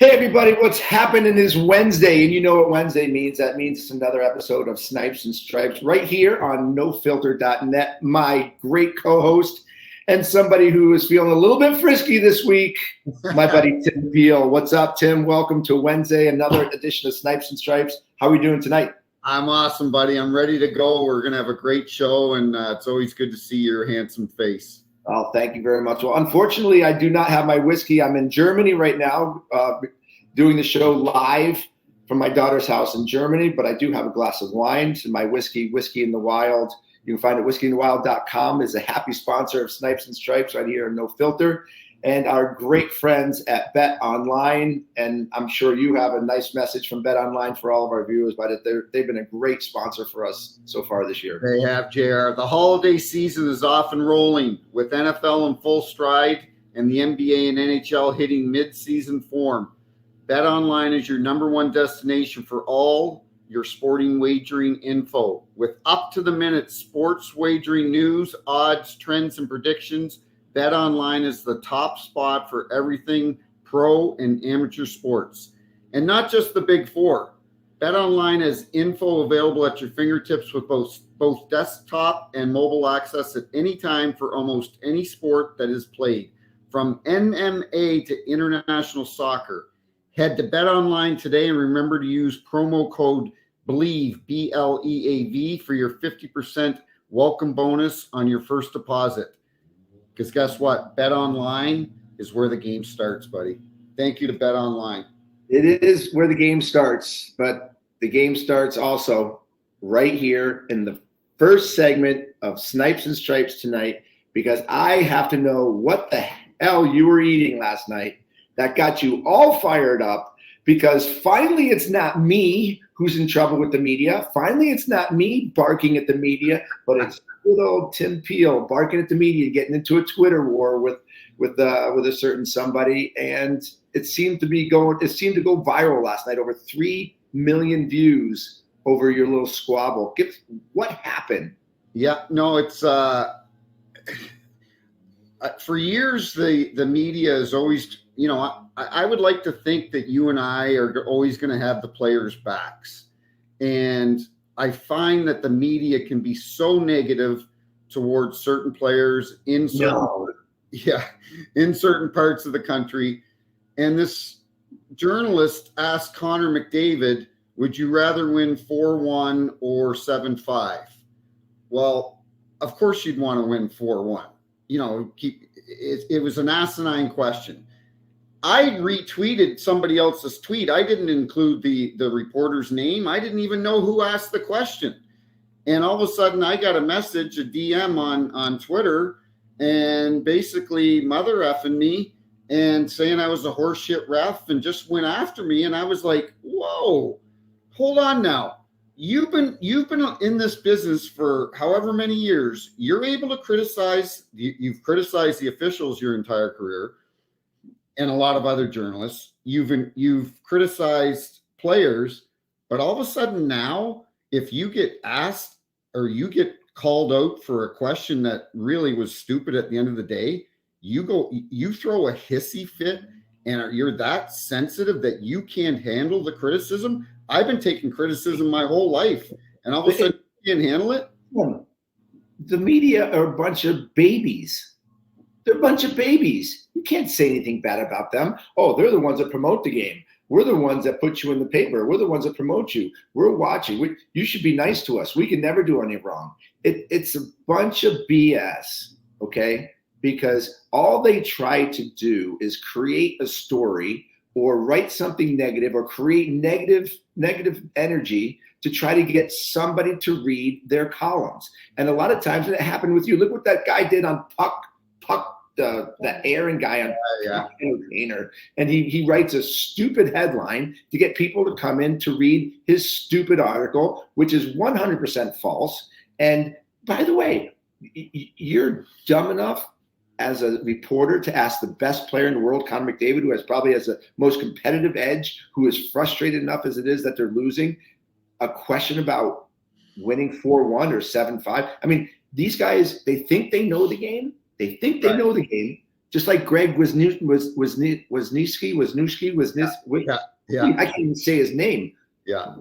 Hey everybody, what's happening is Wednesday, and you know what Wednesday means. That means it's another episode of Snipes and Stripes right here on nofilter.net. My great co-host and somebody who is feeling a little bit frisky this week, my buddy Tim Peel. What's up, Tim? Welcome to Wednesday, another edition of Snipes and Stripes. How are we doing tonight? I'm awesome, buddy. I'm ready to go. We're going to have a great show, and it's always good to see your handsome face. Oh, thank you very much. Well, unfortunately, I do not have my whiskey. I'm in Germany right now doing the show live from my daughter's house in Germany, but I do have a glass of wine. So my whiskey in the Wild. You can find it whiskeyinthewild.com is a happy sponsor of Snipes and Stripes right here in No Filter. And our great friends at Bet Online, and I'm sure you have a nice message from Bet Online for all of our viewers, but they've been a great sponsor for us so far this year. They have, JR. The holiday season is off and rolling with NFL in full stride and the NBA and NHL hitting mid-season form. Bet Online is your number one destination for all your sporting wagering info. With up-to-the-minute sports wagering news, odds, trends, and predictions, Bet Online is the top spot for everything pro and amateur sports. And not just the big four. Bet Online has info available at your fingertips with both desktop and mobile access at any time for almost any sport that is played, from MMA to international soccer. Head to Bet Online today and remember to use promo code BLEAV, B-L-E-A-V, for your 50% welcome bonus on your first deposit. Because guess what? Bet Online is where the game starts, buddy. Thank you to Bet Online. It is where the game starts, but the game starts also right here in the first segment of Snipes and Stripes tonight, because I have to know what the hell you were eating last night that got you all fired up, because finally it's not me who's in trouble with the media. Finally, it's not me barking at the media, but it's good old Tim Peel barking at the media, getting into a Twitter war with a certain somebody, and it seemed to go viral last night. Over 3 million views over your little squabble. What happened? Yeah, no, it's for years the media is always, I would like to think that you and I are always going to have the players' backs, and I find that the media can be so negative towards certain players in certain parts of the country. And this journalist asked Connor McDavid, would you rather win 4-1 or 7-5? Well, of course you'd want to win 4-1. It was an asinine question. I retweeted somebody else's tweet. I didn't include the reporter's name. I didn't even know who asked the question. And all of a sudden I got a message, a DM on Twitter, and basically mother effing me and saying I was a horseshit ref and just went after me. And I was like, whoa, hold on now. You've been in this business for however many years. You're able to criticize. You've criticized the officials your entire career, and a lot of other journalists. You've criticized players, but all of a sudden now, if you get asked or you get called out for a question that really was stupid at the end of the day, you throw a hissy fit, and you're that sensitive that you can't handle the criticism. I've been taking criticism my whole life, and all of a sudden you can't handle it. The media are a bunch of babies. They're a bunch of babies. You can't say anything bad about them. Oh, they're the ones that promote the game. We're the ones that put you in the paper. We're the ones that promote you. We're watching. You should be nice to us. We can never do anything wrong. It's a bunch of BS, okay? Because all they try to do is create a story or write something negative or create negative energy to try to get somebody to read their columns. And a lot of times it happened with you. Look what that guy did on Puck, the Aaron guy on Entertainer, and he writes a stupid headline to get people to come in to read his stupid article, which is 100% false. And by the way, you're dumb enough as a reporter to ask the best player in the world, Connor McDavid, who probably has the most competitive edge, who is frustrated enough as it is that they're losing, a question about winning 4-1 or 7-5. I mean, these guys, they think they know the game. They think they know the game, Just like Greg Wisniewski. Yeah. I can't even say his name. Yeah.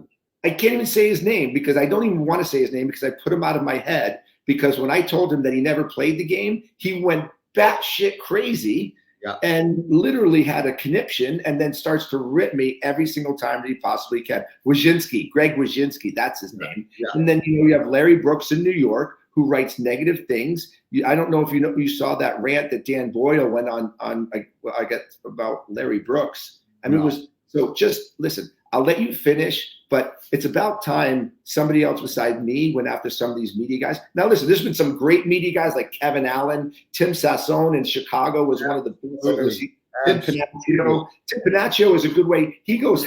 I can't even say his name because I don't even want to say his name because I put him out of my head. Because when I told him that he never played the game, he went batshit crazy and literally had a conniption and then starts to rip me every single time that he possibly can. Greg Wyshynski, that's his name. Yeah. And then you have Larry Brooks in New York who writes negative things. I don't know if you saw that rant that Dan Boyle went on I guess about Larry Brooks. I mean, just listen. I'll let you finish, but it's about time somebody else besides me went after some of these media guys. Now, listen, there's been some great media guys like Kevin Allen. Tim Sassone in Chicago was one of the best I've ever seen. Tim Panaccio is a good way. He goes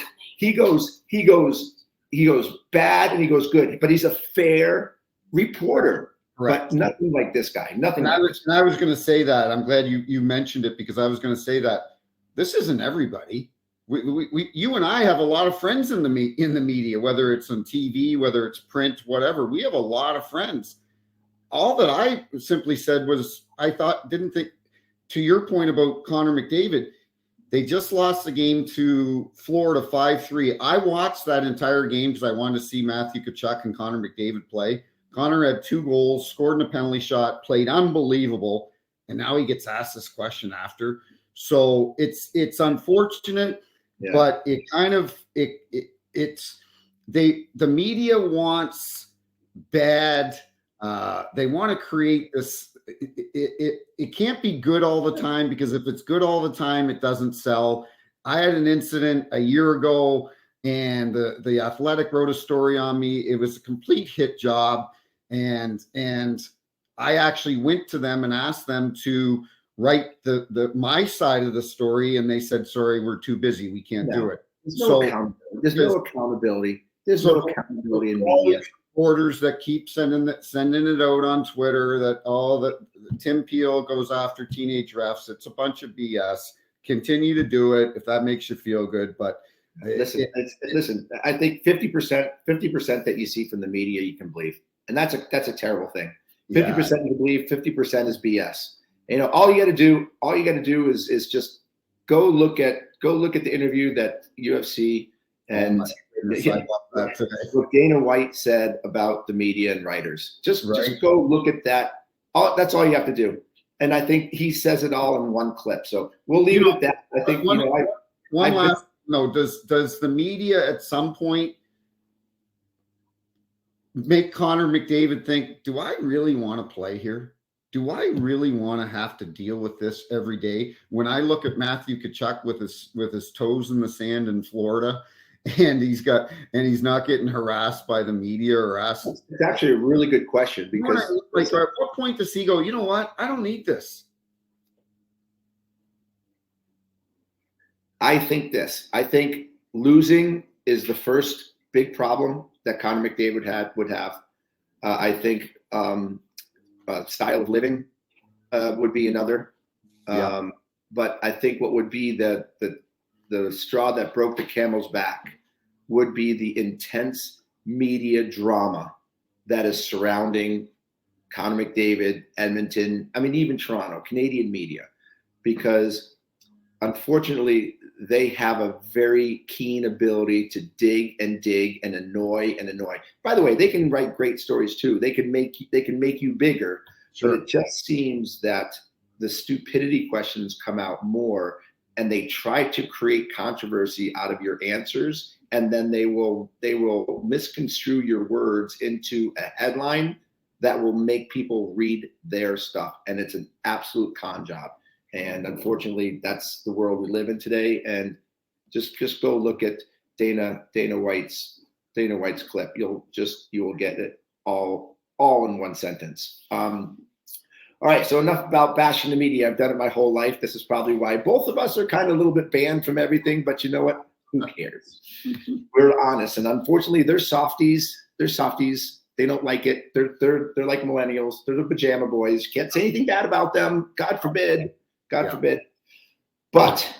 bad and he goes good, but he's a fair reporter. Correct. But nothing like this guy. Nothing. I was going to say that. I'm glad you mentioned it because I was going to say that this isn't everybody. You and I have a lot of friends in the media, whether it's on TV, whether it's print, whatever. We have a lot of friends. All that I simply said was didn't think to your point about Connor McDavid. They just lost the game to Florida 5-3. I watched that entire game because I wanted to see Matthew Tkachuk and Connor McDavid play. Connor had 2 goals, scored in a penalty shot, played unbelievable, and now he gets asked this question after. So it's unfortunate, but it kind of it's the media wants bad. They want to create this. It can't be good all the time because if it's good all the time, it doesn't sell. I had an incident a year ago, and the Athletic wrote a story on me. It was a complete hit job. And I actually went to them and asked them to write my side of the story, and they said, "Sorry, we're too busy. We can't do it." There's no accountability. There's no accountability in media. Reporters that keep sending it out on Twitter that Tim Peel goes after teenage refs. It's a bunch of BS. Continue to do it if that makes you feel good, but. Listen. I think 50% that you see from the media you can believe, and that's a terrible thing. 50% you believe, 50% is BS. All you got to do is just go look at the interview that UFC and what Dana White said about the media and writers. Just go look at that. That's all you have to do. And I think he says it all in one clip. So we'll leave it at that. I think does the media at some point make Connor McDavid think, do I really want to play here? Do I really want to have to deal with this every day? When I look at Matthew Tkachuk with his toes in the sand in Florida, and he's not getting harassed by the media or asked. It's actually a really good question because at what point does he go, you know what? I don't need this. I think losing is the first big problem that Connor McDavid would have. I think style of living would be another. But I think what would be the straw that broke the camel's back would be the intense media drama that is surrounding Connor McDavid, Edmonton, even Toronto, Canadian media, because unfortunately they have a very keen ability to dig and annoy. By the way, they can write great stories too. They can make you bigger. Sure. But it just seems that the stupidity questions come out more, and they try to create controversy out of your answers, and then they will misconstrue your words into a headline that will make people read their stuff, and it's an absolute con job. And unfortunately, that's the world we live in today. And just go look at Dana White's clip. You will get it all in one sentence. All right, so enough about bashing the media. I've done it my whole life. This is probably why both of us are kind of a little bit banned from everything, but you know what? Who cares? We're honest. And unfortunately, they're softies. They don't like it. They're like millennials. They're the pajama boys. You can't say anything bad about them. God forbid. But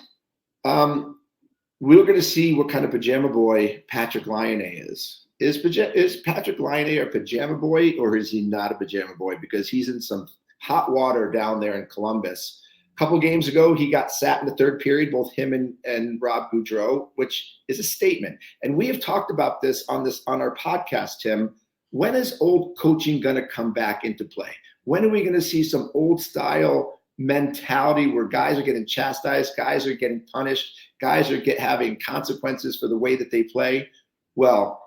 we're going to see what kind of pajama boy Patrik Laine is. Is Patrik Laine a pajama boy, or is he not a pajama boy? Because he's in some hot water down there in Columbus A couple games ago, he got sat in the third period, both him and Rob Gaudreau, which is a statement. And we have talked about this on our podcast, Tim. When is old coaching going to come back into play? When are we going to see some old style mentality where guys are getting chastised, guys are getting punished, guys are having consequences for the way that they play? Well,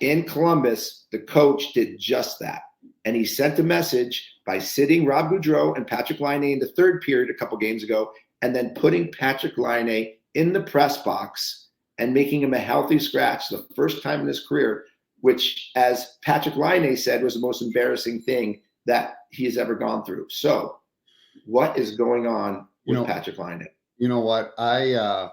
in Columbus, the coach did just that. And he sent a message by sitting Rob Gaudreau and Patrik Laine in the third period a couple games ago, and then putting Patrik Laine in the press box and making him a healthy scratch the first time in his career, which, as Patrik Laine said, was the most embarrassing thing that he has ever gone through. So what is going on with Patrik Laine? You know what? I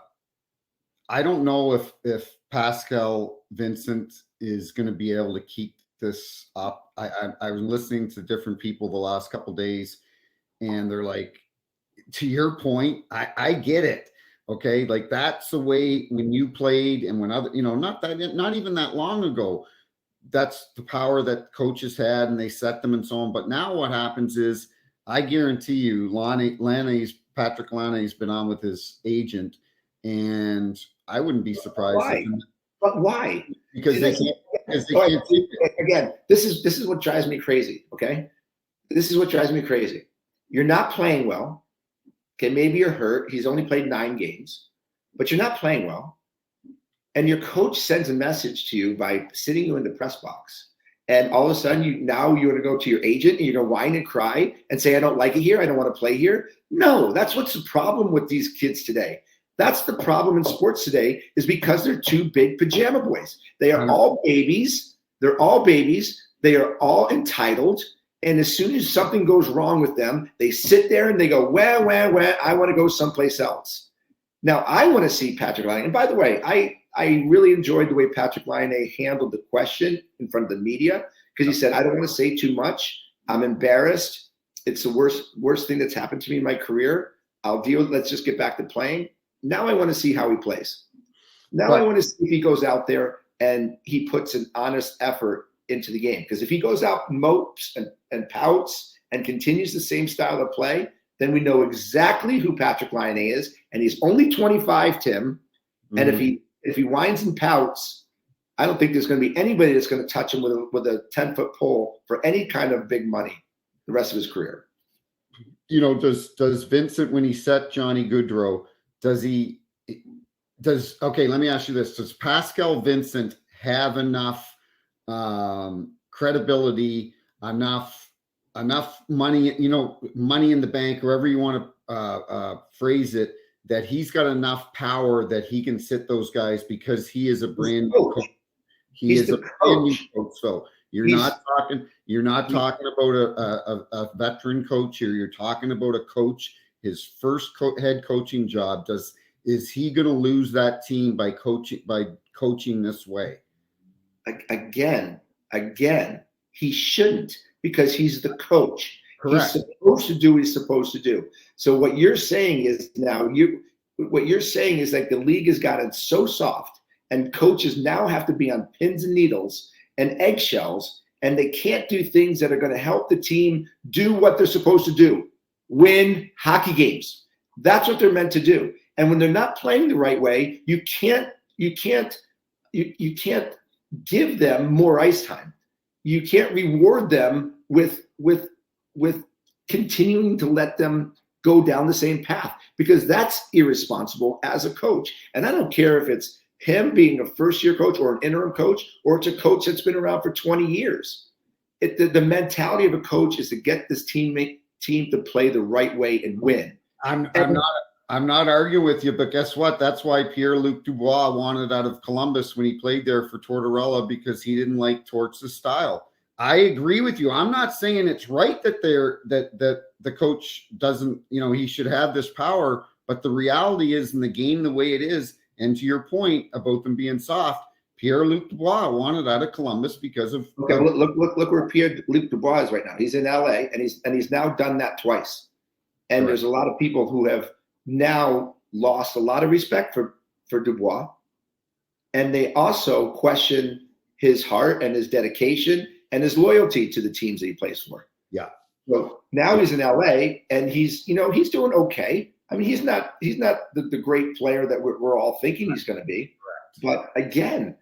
don't know if Pascal Vincent is going to be able to keep this up. I was listening to different people the last couple of days, and they're like, to your point, I get it. Okay. Like, that's the way when you played, and when other, not even that long ago, that's the power that coaches had, and they set them and so on. But now what happens is, I guarantee you, Patrik Laine's been on with his agent, and I wouldn't be surprised. Why? But why? Because they can't. Again, this is what drives me crazy. Okay, this is what drives me crazy. You're not playing well. Okay, maybe you're hurt. He's only played 9 games, but you're not playing well. And your coach sends a message to you by sitting you in the press box. And all of a sudden, you're going to go to your agent and you're going to whine and cry and say, I don't like it here. I don't want to play here. No, that's what's the problem with these kids today. That's the problem in sports today, is because they're two big pajama boys. They are all babies. They're all babies. They are all entitled. And as soon as something goes wrong with them, they sit there and they go, well, I want to go someplace else. Now, I want to see Patrik Laine. And by the way, I really enjoyed the way Patrik Laine handled the question in front of the media, because he said, I don't want to say too much. I'm embarrassed. It's the worst thing that's happened to me in my career. I'll deal with it. Let's just get back to playing. Now I want to see how he plays. Now I want to see if he goes out there and he puts an honest effort into the game. Because if he goes out and mopes and pouts and continues the same style of play, then we know exactly who Patrik Laine is. And he's only 25, Tim. Mm-hmm. And if he whines and pouts, I don't think there's going to be anybody that's going to touch him with a 10-foot pole for any kind of big money the rest of his career. Does Vincent, when he set Jonny Gaudreau, okay, let me ask you this. Does Pascal Vincent have enough credibility, enough money, money in the bank, however you want to phrase it, that he's got enough power that he can sit those guys because he is a brand new coach? He's a brand new coach. So you're not talking about a veteran coach here. You're talking about a coach, his first head coaching job. Is he going to lose that team by coaching this way? Again, he shouldn't, because he's the coach. Correct. He's supposed to do what he's supposed to do. So what you're saying is like the league has gotten so soft, and coaches now have to be on pins and needles and eggshells, and they can't do things that are going to help the team do what they're supposed to do: win hockey games. That's what they're meant to do. And when they're not playing the right way, you can't give them more ice time. You can't reward them with continuing to let them go down the same path, because that's irresponsible as a coach. And I don't care if it's him being a first-year coach or an interim coach, or it's a coach that's been around for 20 years. The mentality of a coach is to get this team to play the right way and win. I'm not arguing with you, but guess what? That's why Pierre-Luc Dubois wanted out of Columbus when he played there for Tortorella, because he didn't like Torts' style. I agree with you. I'm not saying it's right that the coach doesn't, he should have this power, but the reality is, in the game the way it is, and to your point about them being soft, Pierre-Luc Dubois wanted out of Columbus because of. Okay, look where Pierre-Luc Dubois is right now. He's in LA, and he's now done that twice. And There's a lot of people who have now lost a lot of respect for Dubois, and they also question his heart and his dedication and his loyalty to the teams that he plays for. Yeah. So now he's in LA, and he's doing okay. I mean, he's not the great player that we're all thinking he's going to be. But again,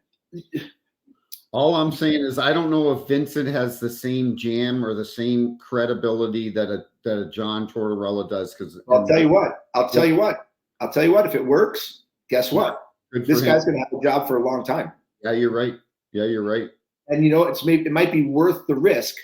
all I'm saying is I don't know if Vincent has the same jam or the same credibility that a John Tortorella does. Because I'll tell you what. If it works, guess what? This guy's going to have a job for a long time. Yeah, you're right. And it might be worth the risk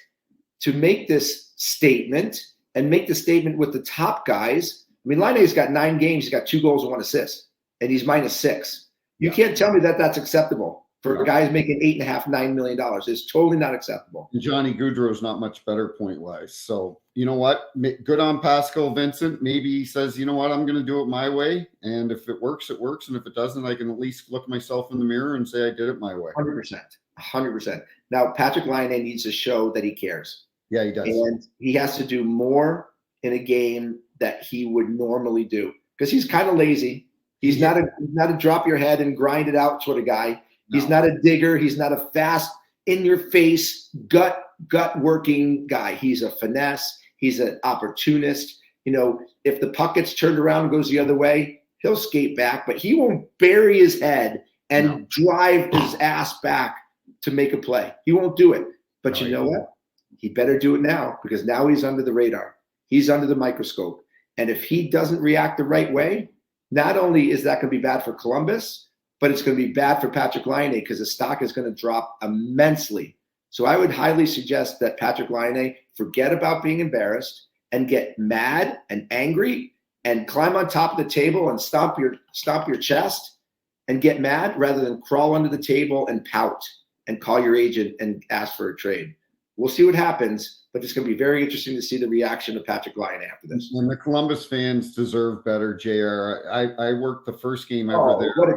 to make this statement and make the statement with the top guys. I mean, Laine's got 9 games. He's got 2 goals and 1 assist, and he's -6. You can't tell me that that's acceptable for guys making $8.5, $9 million. It's totally not acceptable. And Jonny Gaudreau is not much better point-wise. So, you know what? Good on Pascal Vincent. Maybe he says, you know what, I'm going to do it my way. And if it works, it works. And if it doesn't, I can at least look myself in the mirror and say I did it my way. 100%. Now, Patrik Laine needs to show that he cares. Yeah, he does. And he has to do more in a game that he would normally do, because he's kind of lazy. He's not a drop your head and grind it out sort of guy. No. He's not a digger. He's not a fast, in-your-face, gut-working guy. He's a finesse. He's an opportunist. If the puck gets turned around and goes the other way, he'll skate back, but he won't bury his head and drive his ass back to make a play. He won't do it. But you know what? He better do it now, because now he's under the radar. He's under the microscope. And if he doesn't react the right way, not only is that going to be bad for Columbus, but it's going to be bad for Patrik Laine, because the stock is going to drop immensely. So I would highly suggest that Patrik Laine forget about being embarrassed and get mad and angry and climb on top of the table and stomp your chest and get mad, rather than crawl under the table and pout and call your agent and ask for a trade. We'll see what happens, but it's going to be very interesting to see the reaction of Patrik Laine after this. And the Columbus fans deserve better, JR. I worked the first game ever there. What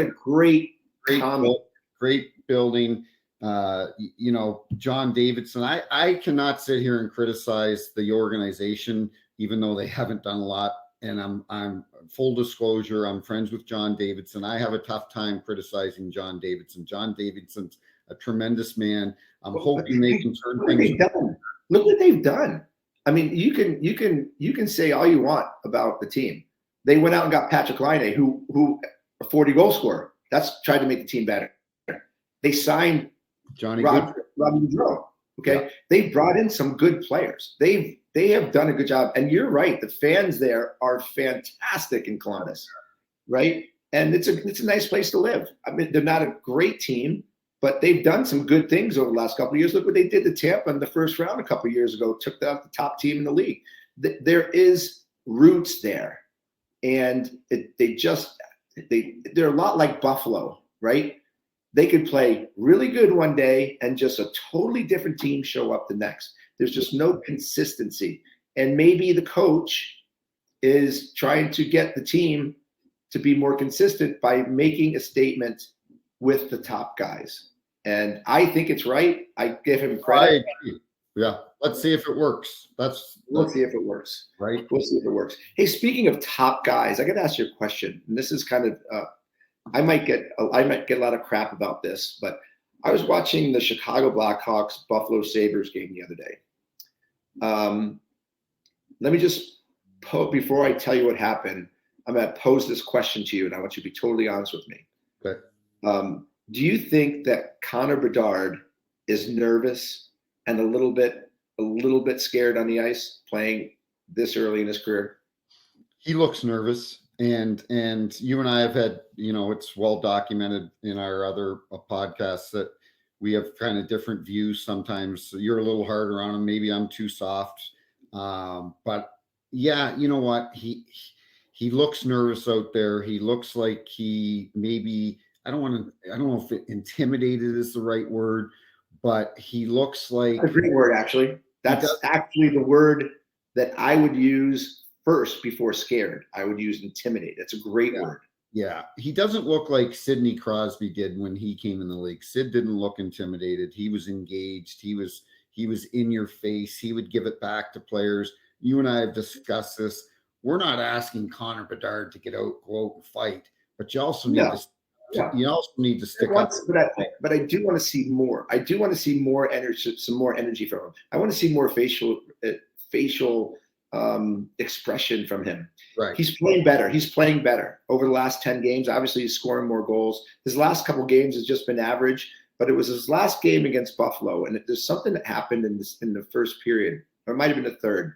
a great comment. Great building. John Davidson. I cannot sit here and criticize the organization, even though they haven't done a lot. And I'm full disclosure, I'm friends with John Davidson. I have a tough time criticizing John Davidson. John Davidson's a tremendous man. I'm hoping they can turn things. Look what they've done. I mean, you can say all you want about the team. They went out and got Patrik Laine, who a 40-goal scorer. That's tried to make the team better. They signed Jonny Gaudreau. Okay, yeah. They brought in some good players. They have done a good job. And you're right. The fans there are fantastic in Columbus, right? And it's a nice place to live. I mean, they're not a great team, but they've done some good things over the last couple of years. Look what they did to Tampa in the first round a couple of years ago. Took out the top team in the league. There is roots there, and they're a lot like Buffalo, right? They could play really good one day and just a totally different team show up the next. There's just no consistency. And maybe the coach is trying to get the team to be more consistent by making a statement with the top guys. And I think it's right. I give him credit. Yeah. Let's see if it works. We'll see if it works. Right. We'll see if it works. Hey, speaking of top guys, I got to ask you a question. And this is kind of, I might get a lot of crap about this, but I was watching the Chicago Blackhawks Buffalo Sabres game the other day. Let me just before I tell you what happened, I'm going to pose this question to you, and I want you to be totally honest with me. Okay. Do you think that Connor Bedard is nervous and a little bit scared on the ice playing this early in his career? He looks nervous. And you and I have had, it's well documented in our other podcasts that we have kind of different views sometimes. So you're a little harder on him. Maybe I'm too soft. But yeah, you know what? He looks nervous out there. He looks like he maybe, I don't know if intimidated is the right word, but he looks like. That's a great word, actually. That's actually the word that I would use first before scared. I would use intimidate. That's a great word. Yeah. He doesn't look like Sidney Crosby did when he came in the league. Sid didn't look intimidated. He was engaged. He was in your face. He would give it back to players. You and I have discussed this. We're not asking Connor Bedard to go out and fight, but you also need to need to stick up. But I do want to see more. I do want to see more energy, some more energy from him. I want to see more facial expression from him. Right. He's playing better. He's playing better over the last 10 games. Obviously, he's scoring more goals. His last couple games has just been average, but it was his last game against Buffalo, and there's something that happened in the first period, or it might have been the third.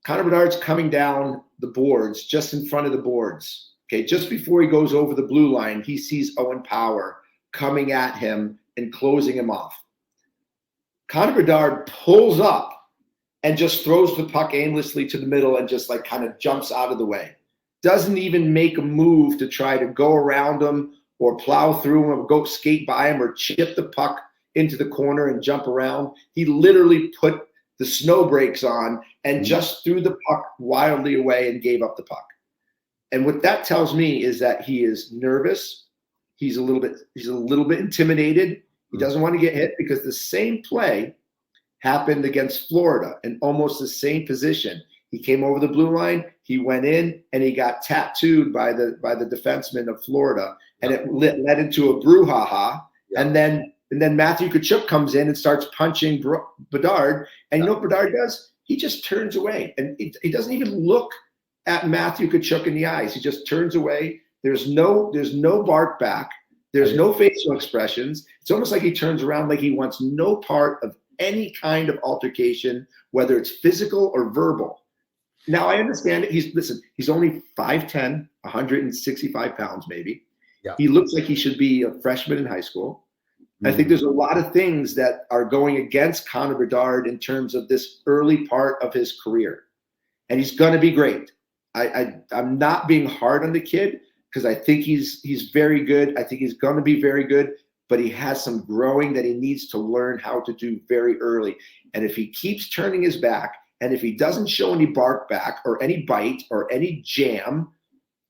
Connor Bedard's coming down the boards, just in front of the boards. Okay, just before he goes over the blue line, he sees Owen Power coming at him and closing him off. Connor Bedard pulls up and just throws the puck aimlessly to the middle and just like kind of jumps out of the way. Doesn't even make a move to try to go around him or plow through him or go skate by him or chip the puck into the corner and jump around. He literally put the snow brakes on and just threw the puck wildly away and gave up the puck. And what that tells me is that he is nervous. He's a little bit intimidated. He doesn't want to get hit because the same play happened against Florida in almost the same position. He came over the blue line, he went in, and he got tattooed by the defenseman of Florida, and it led into a brouhaha. Yeah. And then Matthew Tkachuk comes in and starts punching Bedard, and you know what Bedard does? He just turns away, and he doesn't even look at Matthew Tkachuk in the eyes. He just turns away. There's no bark back. There's no facial expressions. It's almost like he turns around like he wants no part of any kind of altercation, whether it's physical or verbal. Now, I understand it. He's only 5'10", 165 pounds maybe. Yeah. He looks like he should be a freshman in high school. Mm-hmm. I think there's a lot of things that are going against Connor Bedard in terms of this early part of his career. And he's going to be great. I'm not being hard on the kid because I think he's very good. I think he's going to be very good, but he has some growing that he needs to learn how to do very early. And if he keeps turning his back, and if he doesn't show any bark back or any bite or any jam,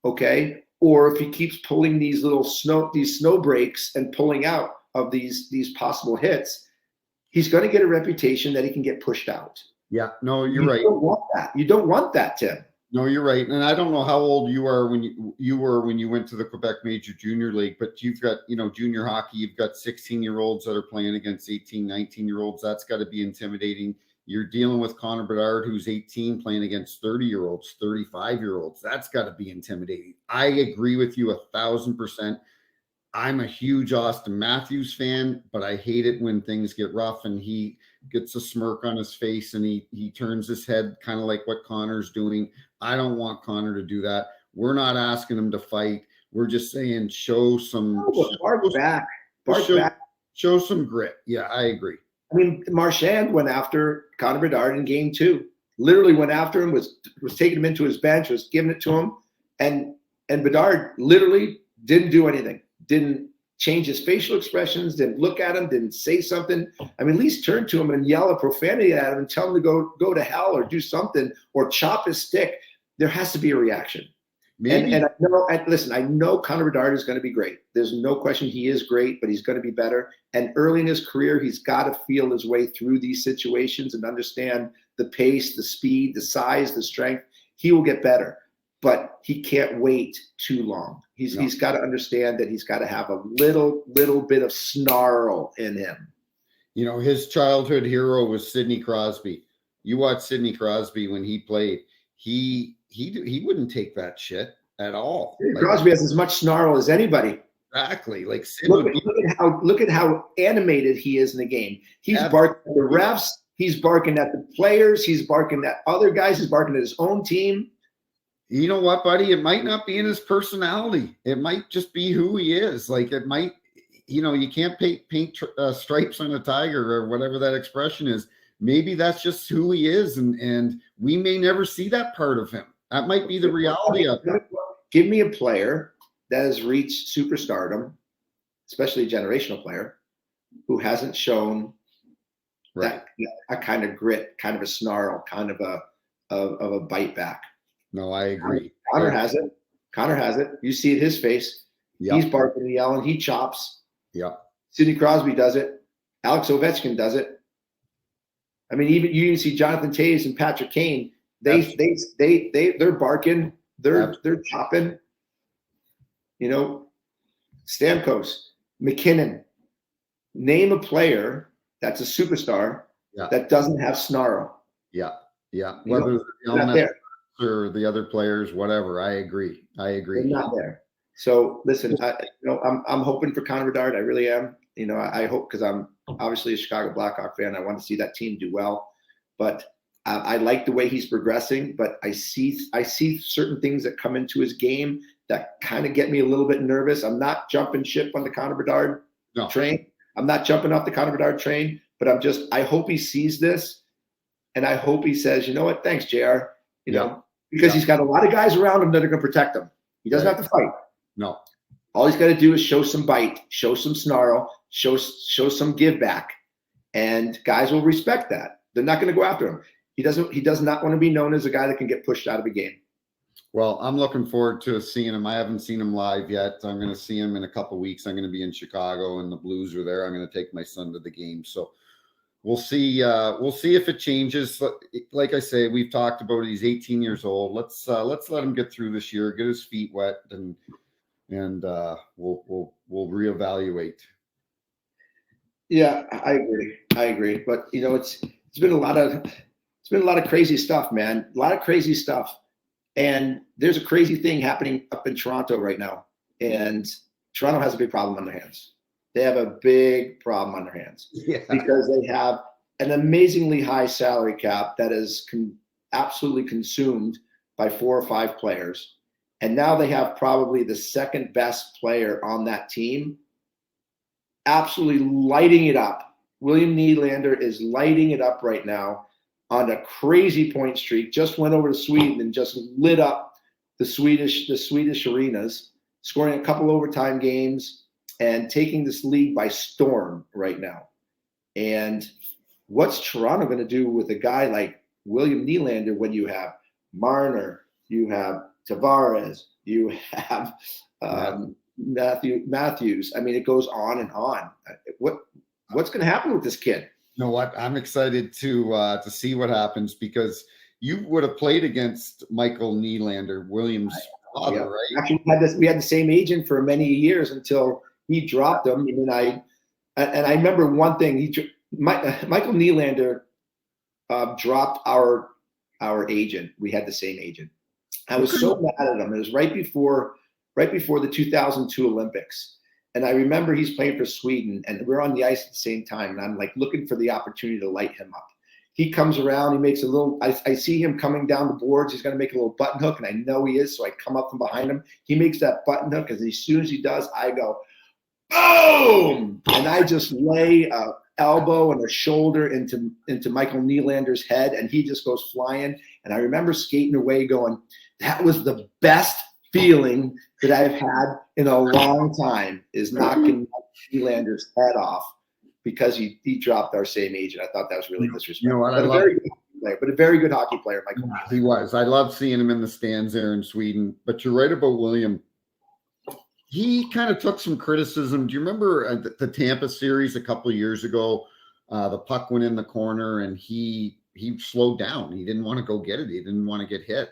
okay, or if he keeps pulling these snow breaks and pulling out of these possible hits, he's going to get a reputation that he can get pushed out. Yeah, no, you're right. You don't want that. You don't want that, Tim. No, you're right. And I don't know how old you are when you went to the Quebec Major Junior League, but you've got, junior hockey, you've got 16-year-olds that are playing against 18, 19-year-olds. That's got to be intimidating. You're dealing with Connor Bedard, who's 18, playing against 30-year-olds, 35-year-olds. That's got to be intimidating. I agree with you 1,000%. I'm a huge Austin Matthews fan, but I hate it when things get rough and he gets a smirk on his face and he turns his head kind of like what Connor's doing. I don't want Connor to do that. We're not asking him to fight. We're just saying show some back. Show some grit. Yeah, I agree. I mean, Marchand went after Connor Bedard in game 2. Literally went after him, was taking him into his bench, was giving it to him, and Bedard literally didn't do anything. Didn't change his facial expressions, didn't look at him, didn't say something. I mean, at least turn to him and yell a profanity at him and tell him to go to hell or do something or chop his stick. There has to be a reaction. Maybe. And I know Connor Bedard is going to be great. There's no question he is great, but he's going to be better. And early in his career, he's got to feel his way through these situations and understand the pace, the speed, the size, the strength. He will get better, but he can't wait too long. He's got to understand that he's got to have a little bit of snarl in him. His childhood hero was Sidney Crosby. You watch Sidney Crosby when he played. He wouldn't take that shit at all. Crosby has as much snarl as anybody. Exactly. Like look at how animated he is in the game. He's barking at the refs. He's barking at the players. He's barking at other guys. He's barking at his own team. You know what, buddy? It might not be in his personality. It might just be who he is. Like it might, you can't paint stripes on a tiger or whatever that expression is. Maybe that's just who he is, and we may never see that part of him. That might be the reality of it. Give me a player that has reached superstardom, especially a generational player, who hasn't shown that a kind of grit, kind of a snarl, kind of a bite back. No, I agree. Connor has it. Connor has it. You see it his face. Yep. He's barking and yelling. He chops. Yeah. Sidney Crosby does it. Alex Ovechkin does it. I mean, you even see Jonathan Toews and Patrick Kane. They're barking. They're chopping. Stamkos, McKinnon. Name a player that's a superstar that doesn't have snarl. Yeah. Whether the or the other players, whatever. I agree. They're not there. So listen, I'm hoping for Connor Bedard. I really am. I hope, because I'm obviously a Chicago Blackhawk fan. I want to see that team do well, but I like the way he's progressing. But I see certain things that come into his game that kind of get me a little bit nervous. I'm not jumping ship on the Connor Bedard train. I'm not jumping off the Connor Bedard train, but I hope he sees this, and I hope he says, you know what, thanks, JR. Because he's got a lot of guys around him that are going to protect him. He doesn't have to fight. No. All he's got to do is show some bite, show some snarl, show some give back, and guys will respect that. They're not going to go after him. He does not want to be known as a guy that can get pushed out of a game. Well, I'm looking forward to seeing him. I haven't seen him live yet. I'm going to see him in a couple of weeks. I'm going to be in Chicago, and the Blues are there. I'm going to take my son to the game. So we'll see. We'll see if it changes. Like I say, we've talked about it. He's 18 years old. Let's let him get through this year, get his feet wet, and we'll reevaluate. Yeah, I agree. But it's been a lot of crazy stuff, man. A lot of crazy stuff. And there's a crazy thing happening up in Toronto right now. And Toronto has a big problem on their hands. They have a big problem on their hands because they have an amazingly high salary cap that is absolutely consumed by 4 or 5 players. And now they have probably the second best player on that team, absolutely lighting it up. William Nylander is lighting it up right now on a crazy point streak. Just went over to Sweden and just lit up the Swedish arenas, scoring a couple overtime games and taking this league by storm right now. And what's Toronto going to do with a guy like William Nylander when you have Marner, you have Tavares, you have Matthews? I mean, it goes on and on. What's going to happen with this kid? You know what? I'm excited to see what happens, because you would have played against Michael Nylander, William's father, right? Actually, we had the same agent for many years until he dropped him. And I remember one thing. Michael Nylander dropped our agent. We had the same agent. I was so mad at him. It was right before the 2002 Olympics. And I remember he's playing for Sweden, and we're on the ice at the same time. And I'm like looking for the opportunity to light him up. He comes around, he makes a little, I see him coming down the boards. He's going to make a little button hook, and I know he is. So I come up from behind him. He makes that button hook, and as soon as he does, I go, boom! And I just lay an elbow and a shoulder into Michael Nylander's head, and he just goes flying. And I remember skating away going, that was the best feeling that I've had in a long time, is knocking Nylander's head off because he dropped our same agent. I thought that was really disrespectful. You know what? But a very good hockey player, Michael Nylander. He was. I love seeing him in the stands there in Sweden. But you're right about William. He kind of took some criticism. Do you remember the Tampa series a couple of years ago? The puck went in the corner, and he slowed down. He didn't want to go get it. He didn't want to get hit.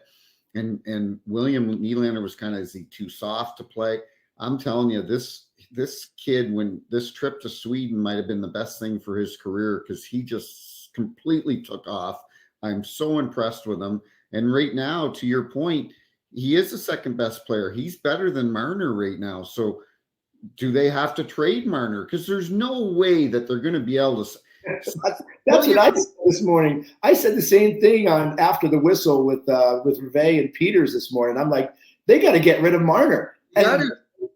And William Nylander was kind of, is he too soft to play? I'm telling you, this kid, when this trip to Sweden might have been the best thing for his career, because he just completely took off. I'm so impressed with him. And right now, to your point, he is the second best player. He's better than Marner right now. So do they have to trade Marner? Because there's no way that they're going to be able to. That's what I said this morning. I said the same thing on After the Whistle with Reve and Peters this morning. I'm like, they got to get rid of Marner. And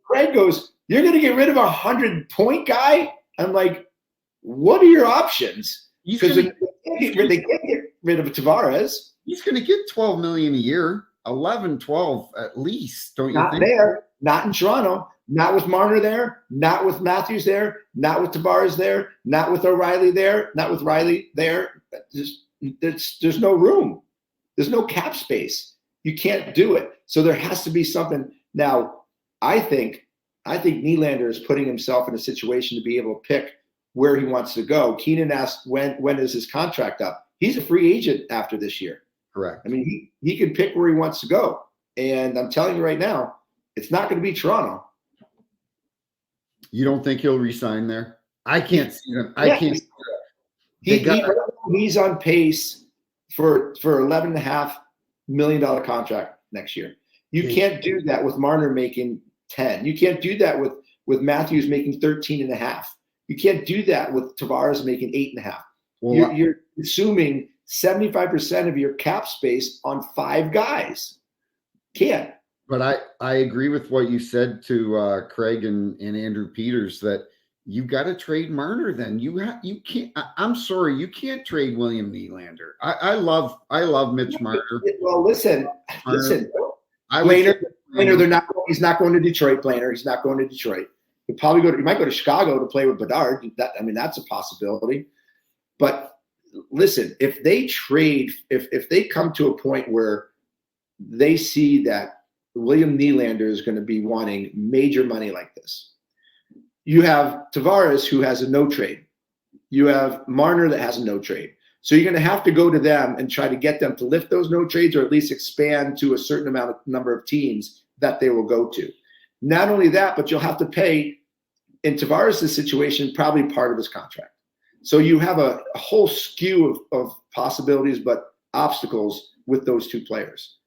Craig goes, you're going to get rid of a 100-point guy? I'm like, what are your options? Because they can't get rid of Tavares. He's going to get $12 million a year, 11, 12 at least. Don't you think? Not there. Not in Toronto. Not with Marner there, not with Matthews there, not with Tavares there, not with O'Reilly there, not with Riley there. There's no room. There's no cap space. You can't do it. So there has to be something. Now, I think Nylander is putting himself in a situation to be able to pick where he wants to go. Keenan asked when is his contract up? He's a free agent after this year. Correct. I mean, he can pick where he wants to go. And I'm telling you right now, it's not going to be Toronto. You don't think he'll resign there? I can't see him. I Yeah, can't. he's on pace for $11.5 million contract next year. You can't do that with Marner making 10. You can't do that with Matthews making 13.5. You can't do that with Tavares making 8.5. Well, you're assuming 75% of your cap space on 5 guys. Can't. But I agree with what you said to Craig and Andrew Peters, that you got to trade Marner. Then you can't. I'm sorry, you can't trade William Nylander. I love Mitch Marner. Well, listen. Blainer, he's not going to Detroit. Blainer, he's not going to Detroit. He might go to Chicago to play with Bedard. That's a possibility. But listen, if they trade, if they come to a point where they see that William Nylander is going to be wanting major money like this, you have Tavares, who has a no trade. You have Marner that has a no trade. So you're going to have to go to them and try to get them to lift those no trades, or at least expand to a certain number of teams that they will go to. Not only that, but you'll have to pay, in Tavares' situation, probably part of his contract. So you have a whole skew of possibilities, but obstacles with those 2 players.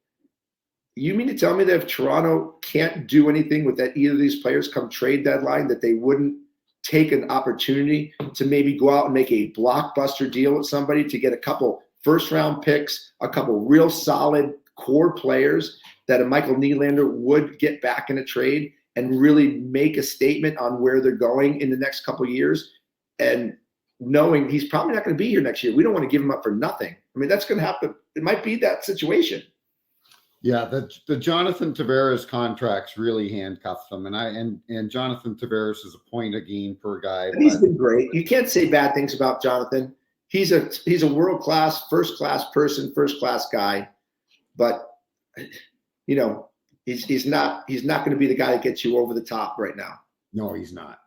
You mean to tell me that if Toronto can't do anything with that, either of these players come trade deadline, that they wouldn't take an opportunity to maybe go out and make a blockbuster deal with somebody to get a couple first-round picks, a couple real solid core players that a Michael Nylander would get back in a trade and really make a statement on where they're going in the next couple of years, and knowing he's probably not going to be here next year. We don't want to give him up for nothing. I mean, that's going to happen. It might be that situation. Yeah, the Jonathan Tavares contracts really handcuffed them, and Jonathan Tavares is a point a game per guy. And he's been great. You can't say bad things about Jonathan. He's a world-class, first-class person, first-class guy, but he's not going to be the guy that gets you over the top right now. No, he's not.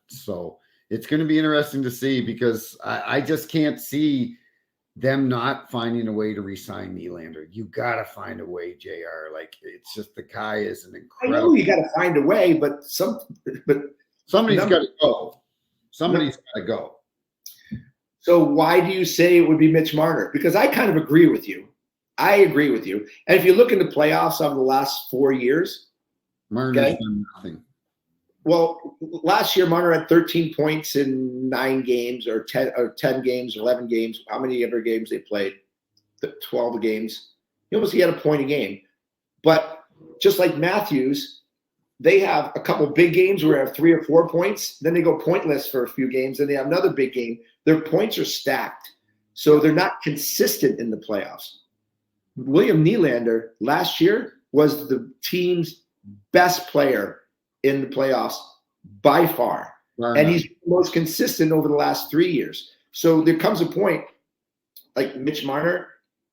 So it's going to be interesting to see, because I just can't see them not finding a way to re-sign Nylander. You got to find a way, JR. Like, it's just, the guy is an incredible. I know you got to find a way, but somebody's got to go. Somebody's got to go. So why do you say it would be Mitch Marner? Because I kind of agree with you. And if you look in the playoffs over the last 4 years, Marner's done nothing. Well, last year, Marner had 13 points in 9 games, or 10 games, 11 games. How many ever games they played? 12 games. He had a point a game. But just like Matthews, they have a couple big games where they have 3 or 4 points. Then they go pointless for a few games. Then they have another big game. Their points are stacked. So they're not consistent in the playoffs. William Nylander last year was the team's best player in the playoffs by far. And he's the most consistent over the last 3 years. So there comes a point, like Mitch Marner.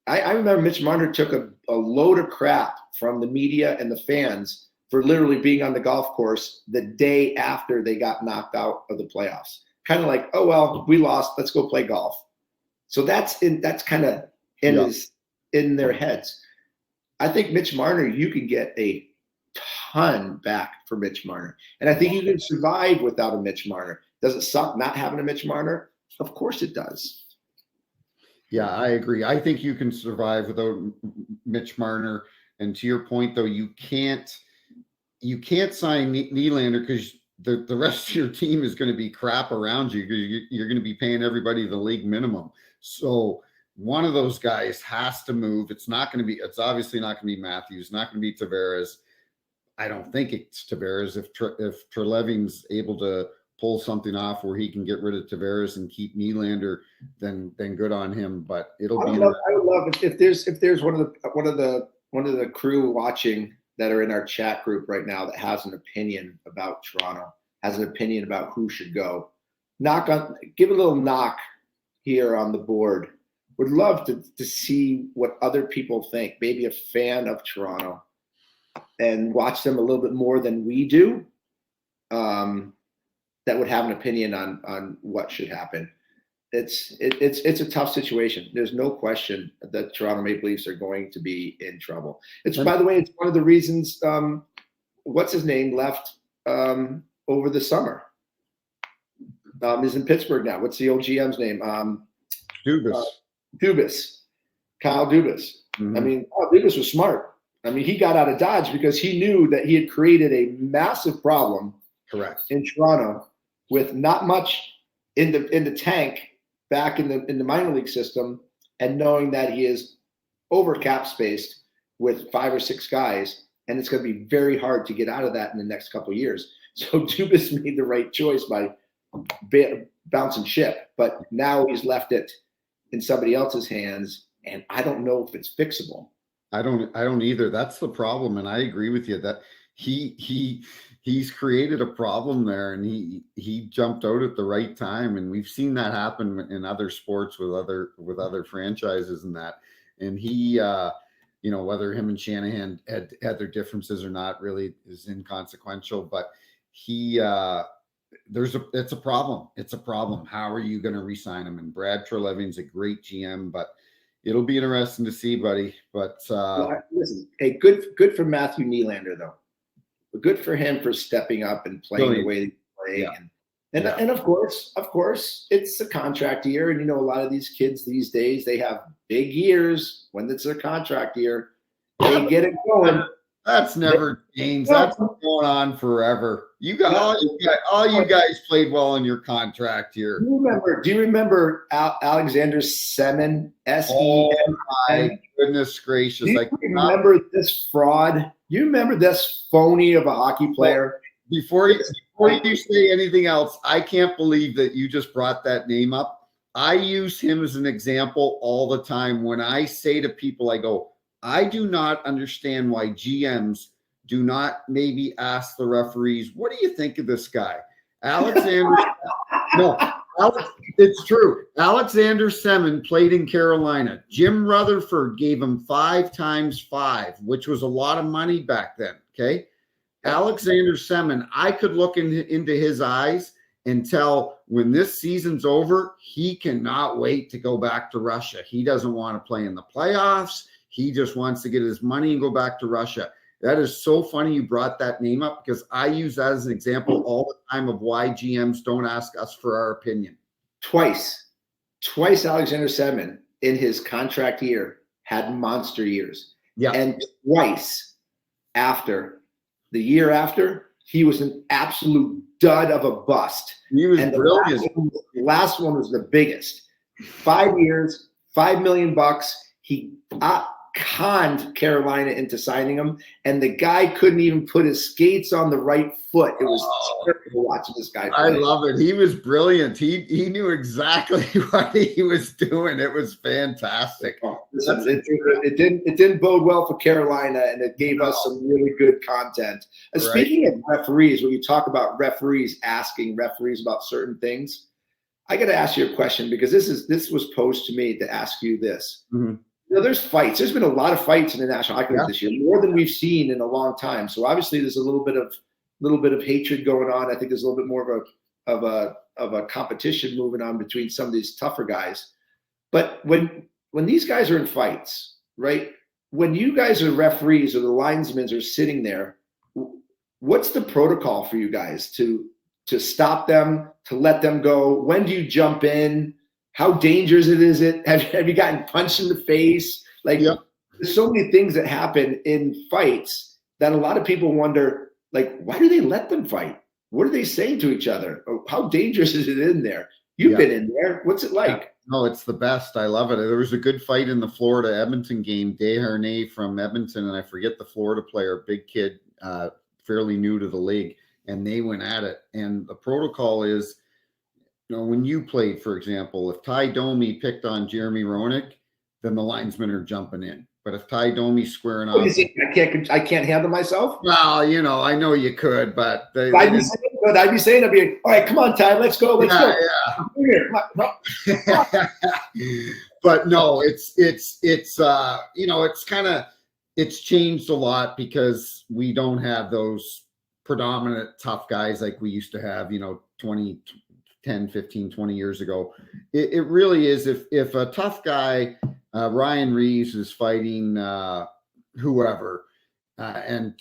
I remember Mitch Marner took a load of crap from the media and the fans for literally being on the golf course the day after they got knocked out of the playoffs. Kind of like, oh, well, we lost, let's go play golf. So that's kind of in their heads. I think Mitch Marner, you can get a ton back for Mitch Marner. And I think you can survive without a Mitch Marner. Does it suck not having a Mitch Marner? Of course it does. Yeah, I agree. I think you can survive without Mitch Marner. And to your point, though, you can't sign Nylander, because the rest of your team is going to be crap around you. You're going to be paying everybody the league minimum. So one of those guys has to move. It's obviously not going to be Matthews, not going to be Tavares. I don't think it's Tavares. If Trelevin's able to pull something off where he can get rid of Tavares and keep Nylander, then good on him. But it'll be. I would love if there's one of the crew watching that are in our chat group right now that has an opinion about Toronto, has an opinion about who should go. Give a little knock here on the board. Would love to see what other people think. Maybe a fan of Toronto, and watch them a little bit more than we do, that would have an opinion on what should happen. It's a tough situation. There's no question that Toronto Maple Leafs are going to be in trouble. By the way, it's one of the reasons, what's his name left over the summer. He's in Pittsburgh now. What's the old GM's name? Dubas. Kyle Dubas. Mm-hmm. I mean, Dubas was smart. I mean, he got out of Dodge because he knew that he had created a massive problem. Correct. In Toronto with not much in the tank back in the minor league system, and knowing that he is over cap spaced with 5 or 6 guys, and it's going to be very hard to get out of that in the next couple of years. So Dubas made the right choice by bouncing ship, but now he's left it in somebody else's hands, and I don't know if it's fixable. I don't either. That's the problem, and I agree with you that he's created a problem there, and he jumped out at the right time, and we've seen that happen in other sports with other franchises and that. And he, whether him and Shanahan had their differences or not really is inconsequential, but it's a problem. It's a problem. How are you going to re-sign him? And Brad Trelevine's a great GM, but it'll be interesting to see, buddy. But listen, hey, good for Matthew Nylander though. Good for him for stepping up and playing the way they play. Yeah. And of course, it's a contract year. And, a lot of these kids these days, they have big years when it's a contract year. They get it going. That's never changed. That's been going on forever. All you guys played well in your contract here. Do you remember Alexander Semin? Oh my goodness gracious! Do you remember this fraud? You remember this phony of a hockey player? Before you say anything else, I can't believe that you just brought that name up. I use him as an example all the time when I say to people, I go, I do not understand why GMs do not maybe ask the referees, what do you think of this guy? It's true. Alexander Semin played in Carolina. Jim Rutherford gave him 5 times 5, which was a lot of money back then. Okay. Alexander Semin, I could look into his eyes and tell when this season's over, he cannot wait to go back to Russia. He doesn't want to play in the playoffs. He just wants to get his money and go back to Russia. That is so funny you brought that name up because I use that as an example all the time of why GMs don't ask us for our opinion. Twice Alexander Semin in his contract year had monster years. Yeah. And twice the year after, he was an absolute dud of a bust. He was brilliant. The last one was the biggest. 5 years, $5 million. He conned Carolina into signing him, and the guy couldn't even put his skates on the right foot. It was terrible watching this guy play. I love it. He was brilliant. He knew exactly what he was doing. It was fantastic. It didn't bode well for Carolina, and it gave us some really good content. And speaking of referees, when you talk about referees asking referees about certain things, I got to ask you a question because this was posed to me to ask you this. Mm-hmm. There's fights. There's been a lot of fights in the National Hockey League this year, more than we've seen in a long time. So obviously, there's a little bit of hatred going on. I think there's a little bit more of a competition moving on between some of these tougher guys. But when these guys are in fights, right? When you guys are referees or the linesmen are sitting there, what's the protocol for you guys to stop them, to let them go? When do you jump in? How dangerous is it? Have you gotten punched in the face? There's so many things that happen in fights that a lot of people wonder, why do they let them fight? What are they saying to each other? How dangerous is it in there? You've been in there. What's it like? Yeah. No, it's the best. I love it. There was a good fight in the Florida-Edmonton game. Desharnais from Edmonton, and I forget the Florida player, big kid, fairly new to the league, and they went at it. And the protocol is, when you played, for example, if Ty Domi picked on Jeremy Roenick, then the linesmen are jumping in. But if Ty Domi's squaring off, I can't handle myself. Well, I know you could, but I'd be saying, all right, come on, Ty, let's go, let's go. Yeah. But no, it's it's changed a lot because we don't have those predominant tough guys like we used to have, 10, 15, 20 years ago. It really is. If a tough guy, Ryan Reeves is fighting whoever, and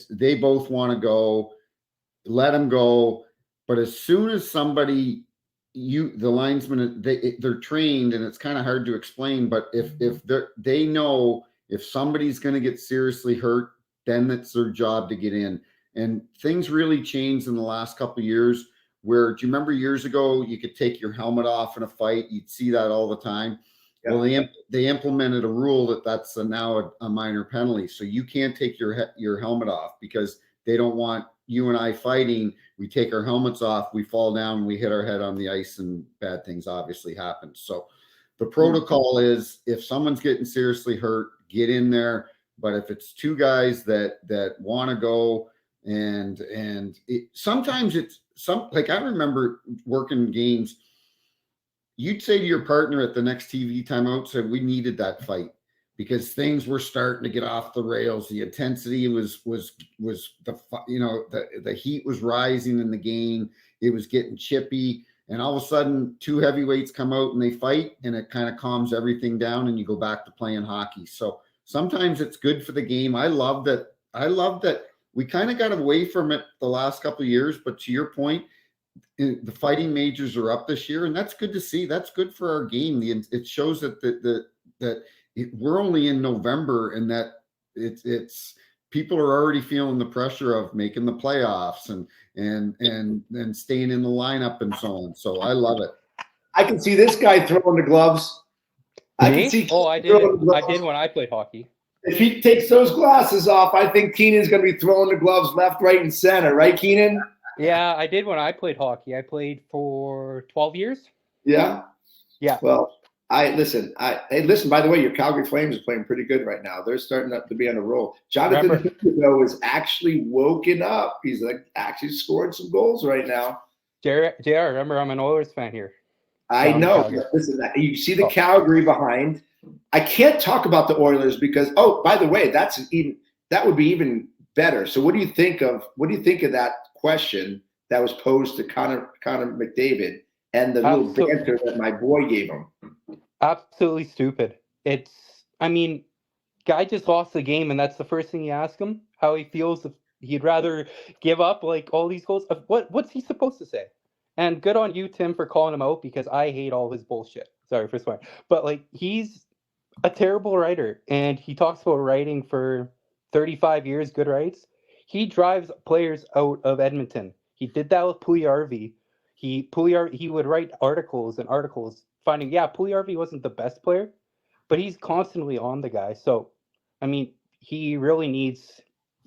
they both want to go, let them go. But as soon as somebody, the linesman, they're trained, and it's kind of hard to explain. But if they know if somebody's going to get seriously hurt, then it's their job to get in. And things really changed in the last couple of years. Where, do you remember years ago you could take your helmet off in a fight? You'd see that all the time. Yeah. Well, they implemented a rule that's now a minor penalty. So you can't take your helmet off because they don't want you and I fighting. We take our helmets off, we fall down, we hit our head on the ice, and bad things obviously happen. So the protocol is if someone's getting seriously hurt, get in there. But if it's two guys that want to go, and sometimes it's like I remember working games. You'd say to your partner at the next TV timeout, said we needed that fight because things were starting to get off the rails. The intensity was the heat was rising in the game. It was getting chippy, and all of a sudden, two heavyweights come out and they fight, and it kind of calms everything down, and you go back to playing hockey. So sometimes it's good for the game. I love that. We kind of got away from it the last couple of years, but to your point, the fighting majors are up this year, and that's good to see. That's good for our game. It shows that we're only in November, and that it's people are already feeling the pressure of making the playoffs and staying in the lineup and so on. So I love it. I can see this guy throwing the gloves. I did when I played hockey. If he takes those glasses off, I think Keenan's going to be throwing the gloves left, right, and center. Right, Keenan? Yeah, I did when I played hockey. I played for 12 years. Yeah? Yeah. Well, listen, by the way, your Calgary Flames are playing pretty good right now. They're starting up to be on a roll. Jonathan, though, is actually woken up. He's actually scored some goals right now. JR, remember, I'm an Oilers fan here. I know. Listen, you see the Calgary behind. I can't talk about the Oilers because, by the way, that would be even better. So what do you think of that question that was posed to Connor McDavid and the little banter that my boy gave him? Absolutely stupid. Guy just lost the game, and that's the first thing you ask him, how he feels if he'd rather give up like all these goals. What's he supposed to say? And good on you, Tim, for calling him out because I hate all his bullshit. Sorry for swearing. But he's a terrible writer, and he talks about writing for 35 years, good writes. He drives players out of Edmonton. He did that with Puljujärvi. He would write articles finding, Puljujärvi wasn't the best player, but he's constantly on the guy. So, he really needs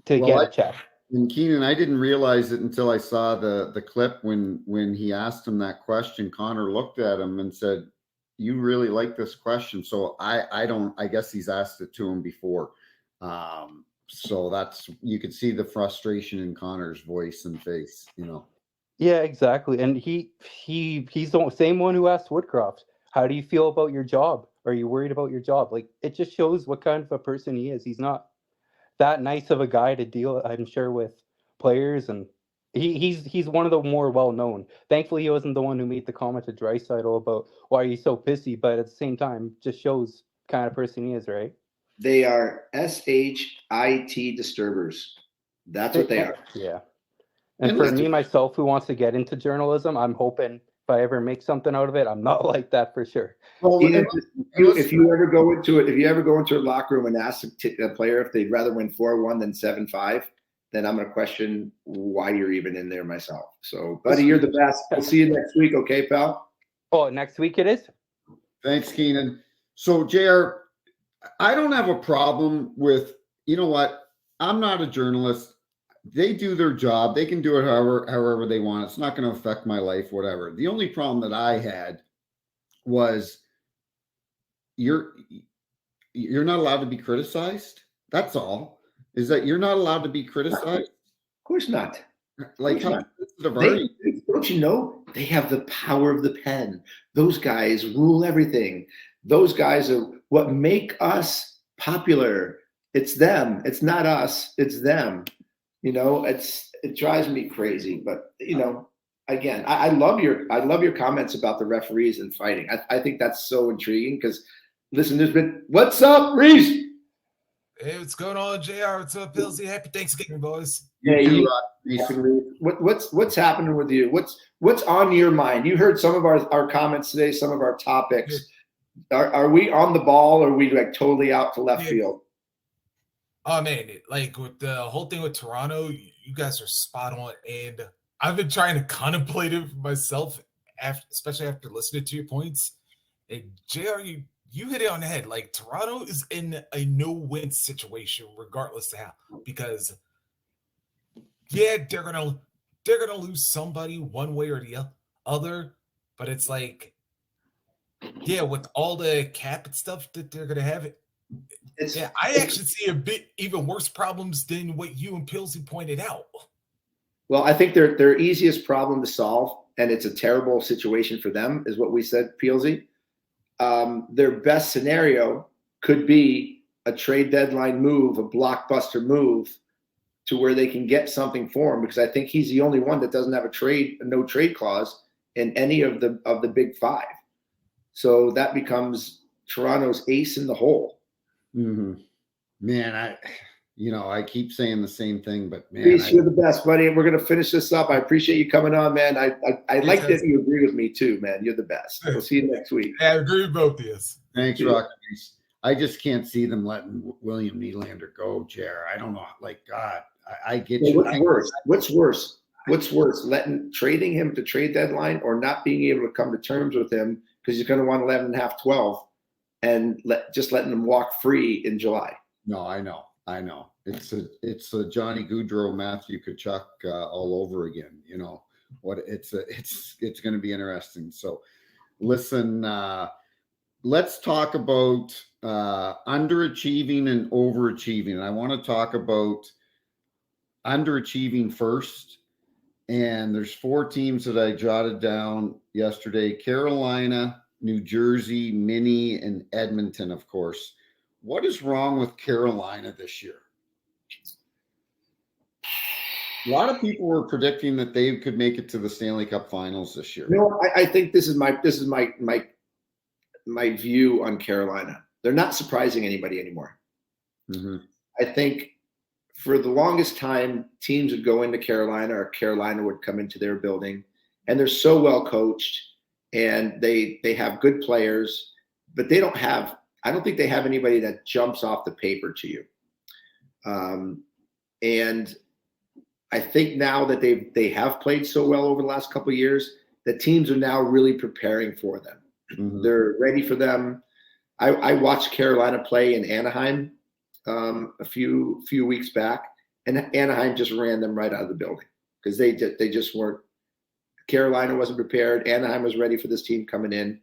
to get a check. And Keenan, I didn't realize it until I saw the clip when he asked him that question. Connor looked at him and said, "You really like this question?" So I guess he's asked it to him before. So you could see the frustration in Connor's voice and face, Yeah, exactly. And he's the same one who asked Woodcroft, "How do you feel about your job? Are you worried about your job?" It just shows what kind of a person he is. He's not that nice of a guy to deal, I'm sure, with players, and he's one of the more well-known. Thankfully, he wasn't the one who made the comment to Draisaitl about why are you so pissy, but at the same time, just shows the kind of person he is, right? They are SHIT disturbers. That's what they are. Yeah. And for me, myself, who wants to get into journalism, I'm hoping if I ever make something out of it, I'm not like that for sure. Well, if you ever go into a locker room and ask a player if they'd rather win 4-1 than 7-5, then I'm going to question why you're even in there myself. So, buddy, you're the best. We'll see you next week, okay, pal? Oh, next week it is? Thanks, Keenan. So, JR, I don't have a problem with, you know what? I'm not a journalist. They do their job. They can do it however they want. It's not going to affect my life, whatever. The only problem that I had was you're not allowed to be criticized. That's all. Is that you're not allowed to be criticized? Of course not. Don't you know they have the power of the pen? Those guys rule everything. Those guys are what make us popular. It's them. It's not us. It's them. It drives me crazy. But again, I love your comments about the referees and fighting. I think that's so intriguing because listen, there's been what's up, Reese? Hey, what's going on, JR? What's up, Pilsy? Happy Thanksgiving, boys. Hey, You you- too, Reese. what's happening with you? What's on your mind? You heard some of our comments today, some of our topics. Are we on the ball, or are we like totally out to left field? Oh man, like with the whole thing with Toronto, you guys are spot on, and I've been trying to contemplate it myself, especially after listening to your points. And JR, you hit it on the head. Like Toronto is in a no-win situation, regardless of how, because yeah, they're gonna lose somebody one way or the other, but it's like, yeah, with all the cap and stuff that they're gonna have, I actually see a bit even worse problems than what you and Pilsy pointed out. Well, I think their easiest problem to solve, and it's a terrible situation for them, is what we said, Peelsy. Their best scenario could be a trade deadline move, a blockbuster move, to where they can get something for him, because I think he's the only one that doesn't have a no trade clause in any of the big five. So that becomes Toronto's ace in the hole. Mm-hmm. Man, I keep saying the same thing, but man, Reese, you're the best, buddy. We're gonna finish this up. I appreciate you coming on, man. I like that you agree with me too, man. You're the best. We'll see you next week. I agree with both of you. Thanks, Rock. I just can't see them letting William Nylander go, Jer. I don't know. Like, God, I get you. What's worse? Trading him to trade deadline, or not being able to come to terms with him because you're going to want 11.5, 12, and just letting him walk free in July. No, I know. It's a Jonny Gaudreau, Matthew Tkachuk all over again. You know what? It's going to be interesting. So, listen. Let's talk about underachieving and overachieving. And I want to talk about underachieving first. And there's 4 teams that I jotted down yesterday: Carolina, New Jersey, Minnie, and Edmonton, of course. What is wrong with Carolina this year? A lot of people were predicting that they could make it to the Stanley Cup Finals this year. No, I think this is my view on Carolina. They're not surprising anybody anymore. Mm-hmm. I think for the longest time, teams would go into Carolina, or Carolina would come into their building, and they're so well coached, and they have good players, but I don't think they have anybody that jumps off the paper to you. And I think now that they have played so well over the last couple of years, that teams are now really preparing for them. Mm-hmm. They're ready for them. I watched Carolina play in Anaheim a few weeks back, and Anaheim just ran them right out of the building because they just weren't. Carolina wasn't prepared. Anaheim was ready for this team coming in,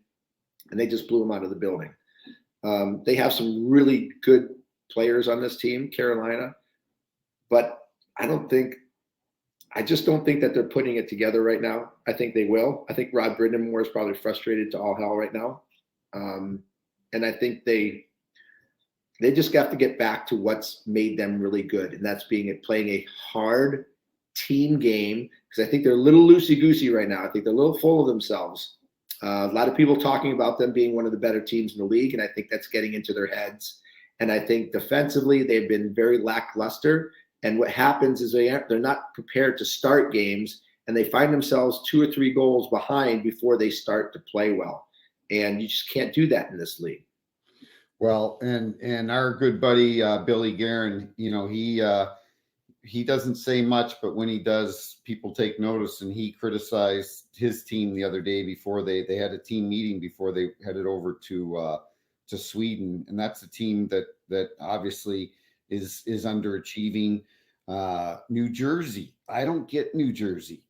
and they just blew them out of the building. They have some really good players on this team, Carolina, but I just don't think that they're putting it together right now. I think they will. I think Rod Brind'Amour is probably frustrated to all hell right now. And I think they just have to get back to what's made them really good. And that's playing a hard team game, because I think they're a little loosey-goosey right now. I think they're a little full of themselves. A lot of people talking about them being one of the better teams in the league, and I think that's getting into their heads. And I think defensively, they've been very lackluster. And what happens is they're not prepared to start games, and they find themselves 2 or 3 goals behind before they start to play well. And you just can't do that in this league. Well, and our good buddy Billy Guerin, he doesn't say much, but when he does, people take notice. And he criticized his team the other day before they had a team meeting before they headed over to Sweden, and that's a team that obviously is underachieving. New Jersey, I don't get New Jersey.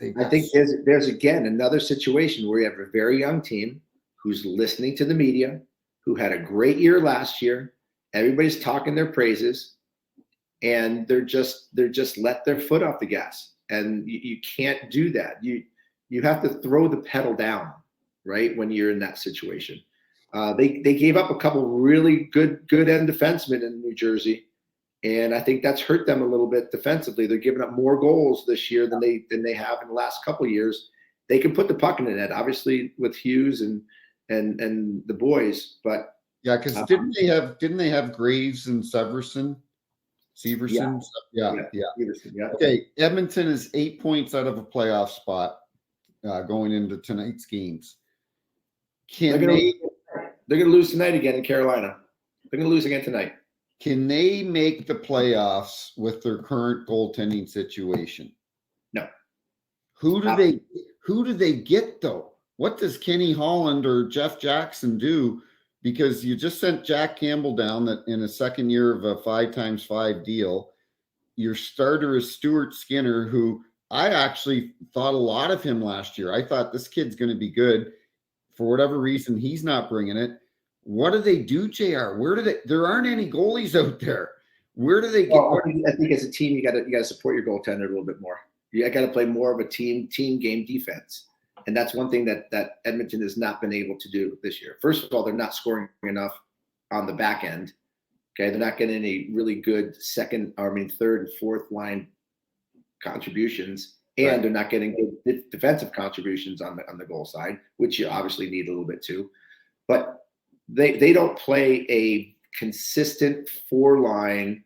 I think there's again another situation where you have a very young team who's listening to the media, who had a great year last year. Everybody's talking their praises, and they're just let their foot off the gas, and you can't do that. You have to throw the pedal down, right, when you're in that situation. They gave up a couple really good end defensemen in New Jersey, and I think that's hurt them a little bit defensively. They're giving up more goals this year than they have in the last couple of years. They can put the puck in the net, obviously, with Hughes and the boys, but Yeah, because didn't they have Graves and Severson? Severson? Yeah. Severson, yeah. Okay, Edmonton is 8 points out of a playoff spot going into tonight's games. They're going to lose tonight again in Carolina. They're going to lose again tonight. Can they make the playoffs with their current goaltending situation? No. Who do they get though? What does Kenny Holland or Jeff Jackson do? Because you just sent Jack Campbell down that in a second year of a 5x5 deal. Your starter is Stuart Skinner, who I actually thought a lot of him last year. I thought this kid's going to be good. For whatever reason, he's not bringing it. What do they do, JR? There aren't any goalies out there. Where do they get? Well, I think as a team, you got to support your goaltender a little bit more. You got to play more of a team game defense. And that's one thing that Edmonton has not been able to do this year. First of all, they're not scoring enough on the back end. Okay, they're not getting any really good third and fourth line contributions, and they're not getting good defensive contributions on the goal side, which you obviously need a little bit too. But they don't play a consistent 4-line,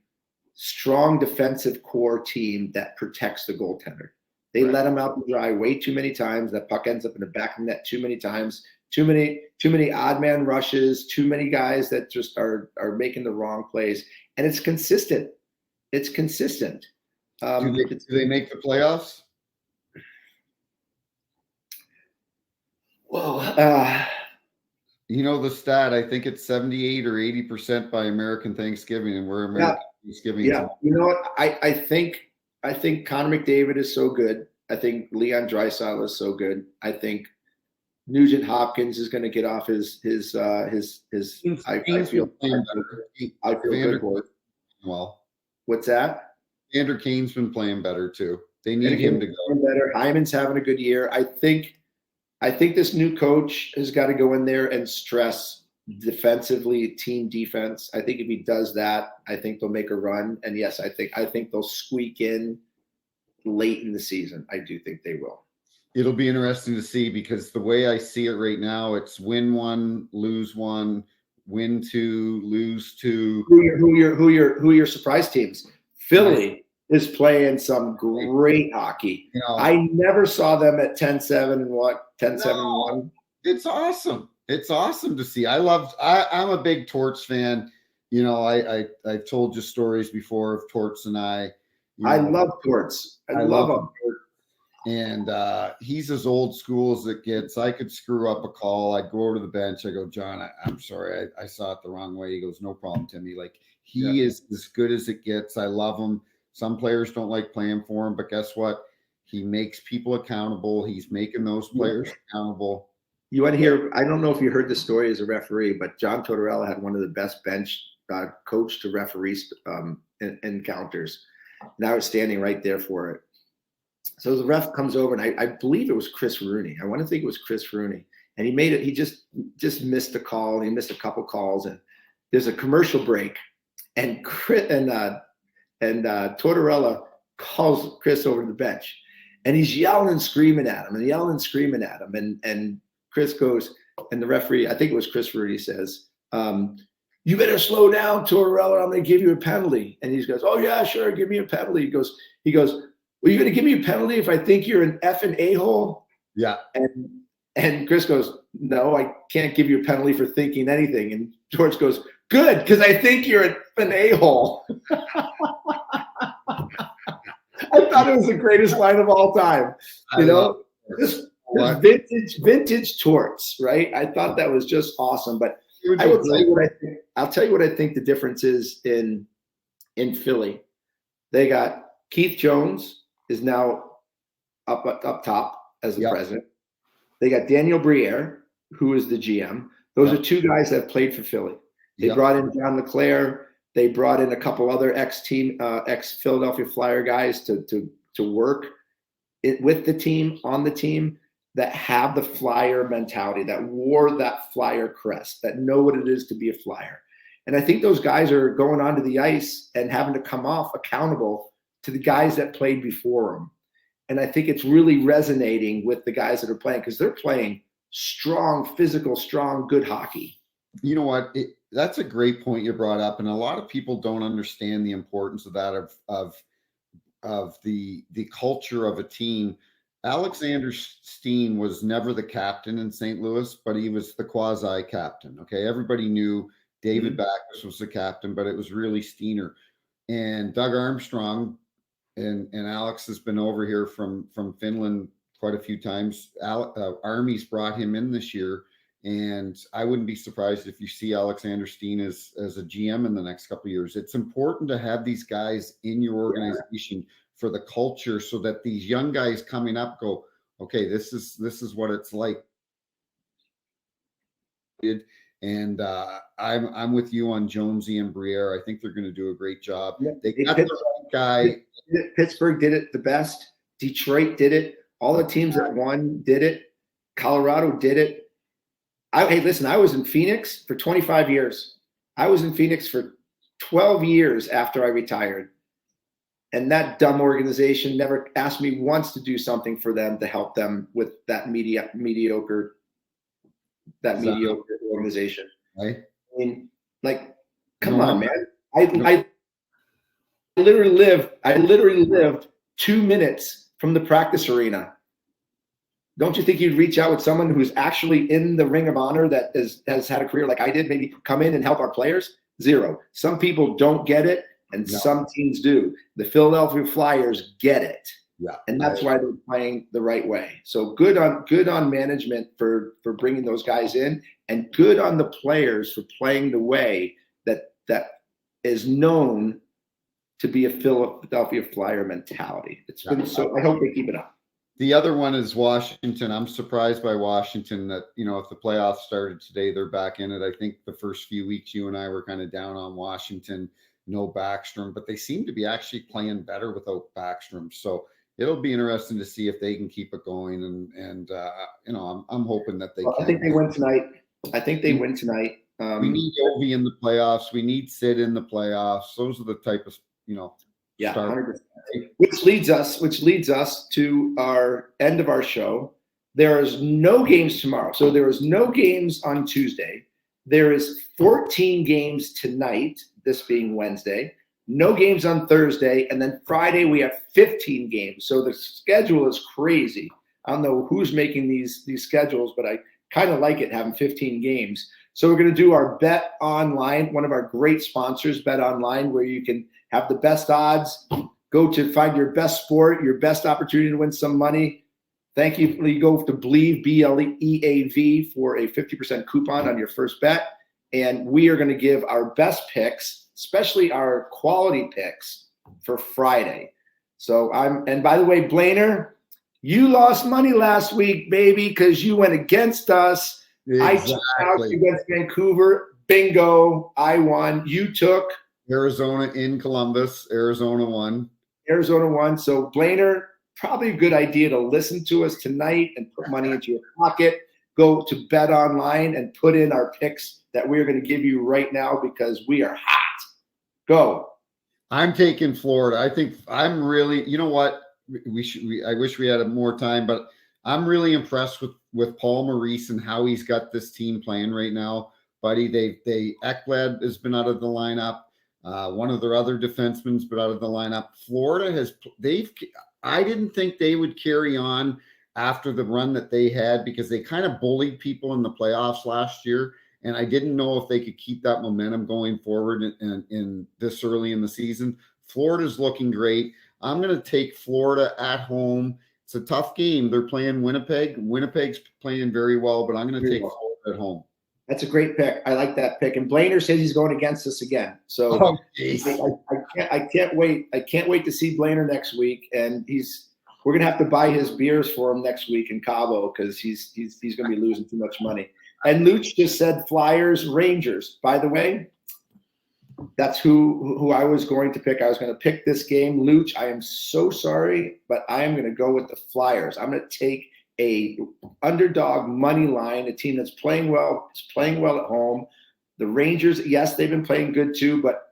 strong defensive core team that protects the goaltender. They let him out to dry way too many times. That puck ends up in the back of the net too many times. Too many odd man rushes. Too many guys that just are making the wrong plays. And it's consistent. It's consistent. Do they make the playoffs? Well, you know the stat. I think it's 78 or 80% by American Thanksgiving, and we're American Thanksgiving. Yeah, you know what? I think Connor McDavid is so good. I think Leon Draisaitl is so good. I think Nugent Hopkins is going to get off his. I feel good for it. Well, what's that? Vander Kane's been playing better too. They need him to go better. Hyman's having a good year. I think this new coach has got to go in there and stress defensively, team defense. I think if he does that, I think they'll make a run. And yes, I think they'll squeak in late in the season. I do think they will. It'll be interesting to see, because the way I see it right now, it's win 1, lose 1, win 2, lose 2. Who are your surprise teams? Philly is playing some great hockey. You know, I never saw them at 10-7 and 10-7-1. It's awesome. It's awesome to see. I'm a big Torts fan. You know, I've told you stories before of Torts and I. I love Torts. I love him. And he's as old school as it gets. I could screw up a call. I'd go over to the bench. I go, John, I'm sorry. I saw it the wrong way. He goes, no problem, Timmy. Like, he is as good as it gets. I love him. Some players don't like playing for him, but guess what? He makes people accountable. He's making those players accountable. You want to hear, I don't know if you heard the story as a referee, but John Tortorella had one of the best bench coach to referee encounters. And I was standing right there for it. So the ref comes over, and I believe it was Chris Rooney. I want to think it was Chris Rooney. And he made it, he just missed a call. He missed a couple calls, and there's a commercial break. And Tortorella calls Chris over to the bench. And he's yelling and screaming at him, and Chris goes, and the referee, I think it was Chris Rooney, says, you better slow down, Tortorella. I'm going to give you a penalty. And he goes, oh, yeah, sure. Give me a penalty. He goes, well, you're going to give me a penalty if I think you're an effing a-hole? Yeah. And Chris goes, no, I can't give you a penalty for thinking anything. And George goes, good, because I think you're an a-hole. I thought it was the greatest line of all time. You know, this vintage Torts, right? I thought that was just awesome. But I will tell you what I think. I'll tell you what I think the difference is in Philly. They got Keith Jones is now up top as the president. They got Daniel Briere, who is the GM. Those are two guys that have played for Philly. They brought in John LeClaire. They brought in a couple other ex-Philadelphia Flyer guys to work with the team, on the team, that have the Flyer mentality, that wore that Flyer crest, that know what it is to be a Flyer. And I think those guys are going onto the ice and having to come off accountable to the guys that played before them. And I think it's really resonating with the guys that are playing, because they're playing strong, physical, strong, good hockey. You know what? That's a great point you brought up, and a lot of people don't understand the importance of that of the culture of a team. Alexander Steen was never the captain in St. Louis, but he was the quasi captain. Okay, everybody knew David Backes was the captain, but it was really Steener and Doug Armstrong. And Alex has been over here from Finland quite a few times. Army's brought him in this year. And I wouldn't be surprised if you see Alexander Steen as a GM in the next couple of years. It's important to have these guys in your organization for the culture, so that these young guys coming up go, okay, this is what it's like. And I'm with you on Jonesy and Briere. I think they're going to do a great job. Yeah. They got the right guy. Pittsburgh did it the best. Detroit did it. All the teams that won did it. Colorado did it. Hey, listen, I was in Phoenix for 25 years. I was in Phoenix for 12 years after I retired. And that dumb organization never asked me once to do something for them to help them with that mediocre organization. Right. I mean, like, come on, man. I literally lived 2 minutes from the practice arena. Don't you think you'd reach out with someone who's actually in the Ring of Honor that has had a career like I did, maybe come in and help our players? Zero. Some people don't get it, and some teams do. The Philadelphia Flyers get it. Yeah. And that's why they're playing the right way. So good on management for bringing those guys in, and good on the players for playing the way that is known to be a Philadelphia Flyer mentality. It's been so. I hope they keep it up. The other one is Washington. I'm surprised by Washington that, if the playoffs started today, they're back in it. I think the first few weeks you and I were kind of down on Washington, no Backstrom, but they seem to be actually playing better without Backstrom. So it'll be interesting to see if they can keep it going. And I'm hoping that they can. I think they win tonight. We need Ovi in the playoffs. We need Sid in the playoffs. Those are the type of, Yeah, 100%. Which leads us to our end of our show. There is no games tomorrow. So there is no games on Tuesday. There is 14 games tonight, this being Wednesday. No games on Thursday. And then Friday we have 15 games. So the schedule is crazy. I don't know who's making these schedules, but I kind of like it having 15 games. So we're going to do our Bet Online, one of our great sponsors, Bet Online, where you can have the best odds, go to find your best sport, your best opportunity to win some money. Thank you. You go to Believe, BLEAV, for a 50% coupon on your first bet. And we are going to give our best picks, especially our quality picks, for Friday. So and by the way, Blainer, you lost money last week, baby, because you went against us. Exactly. I took out against Vancouver. Bingo. I won. You took Arizona in Columbus. Arizona won. So Blainer, probably a good idea to listen to us tonight and put money into your pocket. Go to Bet Online and put in our picks that we're going to give you right now, because we are hot. Go. I'm taking Florida. I think I'm really, you know what? I wish we had more time, but I'm really impressed with Paul Maurice and how he's got this team playing right now, buddy. Ekblad has been out of the lineup. One of their other defensemen's been out of the lineup. Florida I didn't think they would carry on after the run that they had, because they kind of bullied people in the playoffs last year. And I didn't know if they could keep that momentum going forward in this early in the season. Florida's looking great. I'm going to take Florida at home. It's a tough game. They're playing Winnipeg. Winnipeg's playing very well, but I'm going to take Florida at home. That's a great pick. I like that pick. And Blainer says he's going against us again. So I can't wait. I can't wait to see Blainer next week. And we're going to have to buy his beers for him next week in Cabo, because he's going to be losing too much money. And Luch just said Flyers, Rangers. By the way, that's who I was going to pick. I was going to pick this game. Luch, I am so sorry, but I am going to go with the Flyers. I'm going to take a underdog money line, a team that's playing well, is playing well at home. The Rangers, yes, they've been playing good too, but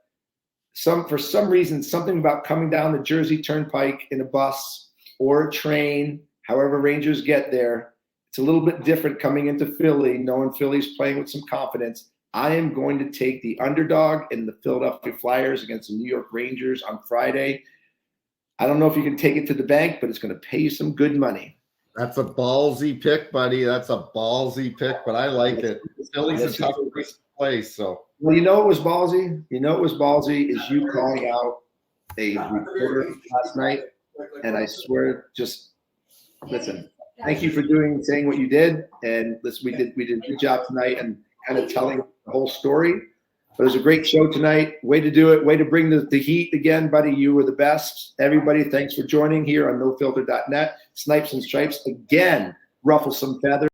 for some reason, something about coming down the Jersey Turnpike in a bus or a train, however Rangers get there, it's a little bit different coming into Philly, knowing Philly's playing with some confidence. I am going to take the underdog in the Philadelphia Flyers against the New York Rangers on Friday. I don't know if you can take it to the bank, but it's going to pay you some good money. That's a ballsy pick, buddy. That's a ballsy pick, but I like it. Philly's a tough place. So, well, you know what was ballsy? You know what was ballsy is you calling out a reporter last night, and I swear, just listen. Thank you for saying what you did, and listen, we did a good job tonight and kind of telling the whole story. But it was a great show tonight. Way to do it. Way to bring the heat again, buddy. You were the best. Everybody, thanks for joining here on NoFilter.net. Snipes and Stripes again. Ruffle some feathers.